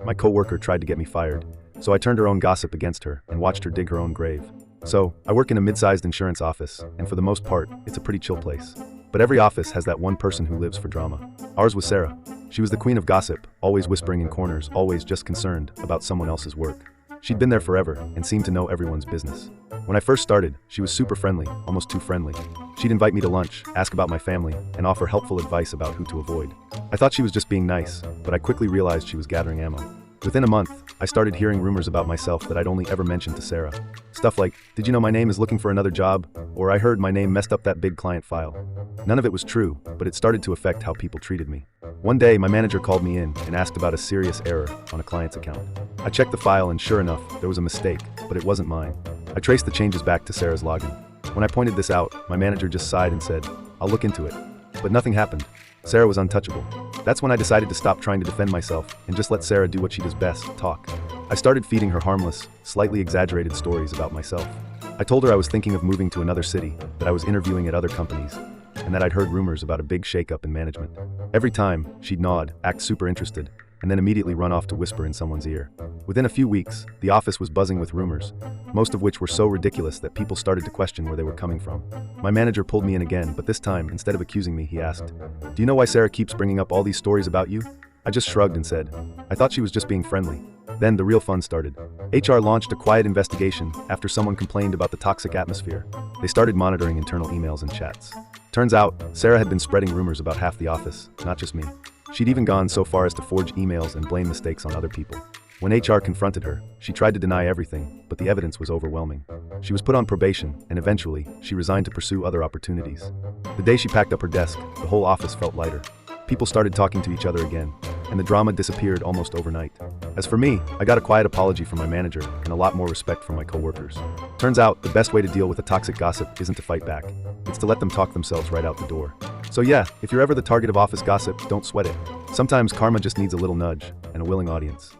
My coworker tried to get me fired, so I turned her own gossip against her and watched her dig her own grave. So, I work in a mid-sized insurance office, and for the most part, it's a pretty chill place. But every office has that one person who lives for drama. Ours was Sarah. She was the queen of gossip, always whispering in corners, always just concerned about someone else's work. She'd been there forever and seemed to know everyone's business. When I first started, she was super friendly, almost too friendly. She'd invite me to lunch, ask about my family, and offer helpful advice about who to avoid. I thought she was just being nice, but I quickly realized she was gathering ammo. Within a month, I started hearing rumors about myself that I'd only ever mentioned to Sarah. Stuff like, "Did you know my name is looking for another job?" Or "I heard my name messed up that big client file." None of it was true, but it started to affect how people treated me. One day, my manager called me in and asked about a serious error on a client's account. I checked the file and sure enough, there was a mistake, but it wasn't mine. I traced the changes back to Sarah's login. When I pointed this out, my manager just sighed and said, "I'll look into it." But nothing happened. Sarah was untouchable. That's when I decided to stop trying to defend myself and just let Sarah do what she does best, talk. I started feeding her harmless, slightly exaggerated stories about myself. I told her I was thinking of moving to another city, that I was interviewing at other companies, and that I'd heard rumors about a big shakeup in management. Every time, she'd nod, act super interested, and then immediately run off to whisper in someone's ear. Within a few weeks, the office was buzzing with rumors, most of which were so ridiculous that people started to question where they were coming from. My manager pulled me in again, but this time, instead of accusing me, he asked, "Do you know why Sarah keeps bringing up all these stories about you?" I just shrugged and said, "I thought she was just being friendly." Then the real fun started. HR launched a quiet investigation after someone complained about the toxic atmosphere. They started monitoring internal emails and chats. Turns out, Sarah had been spreading rumors about half the office, not just me. She'd even gone so far as to forge emails and blame mistakes on other people. When HR confronted her, she tried to deny everything, but the evidence was overwhelming. She was put on probation, and eventually, she resigned to pursue other opportunities. The day she packed up her desk, the whole office felt lighter. People started talking to each other again, and the drama disappeared almost overnight. As for me, I got a quiet apology from my manager and a lot more respect from my coworkers. Turns out, the best way to deal with a toxic gossip isn't to fight back. It's to let them talk themselves right out the door. So yeah, if you're ever the target of office gossip, don't sweat it. Sometimes karma just needs a little nudge and a willing audience.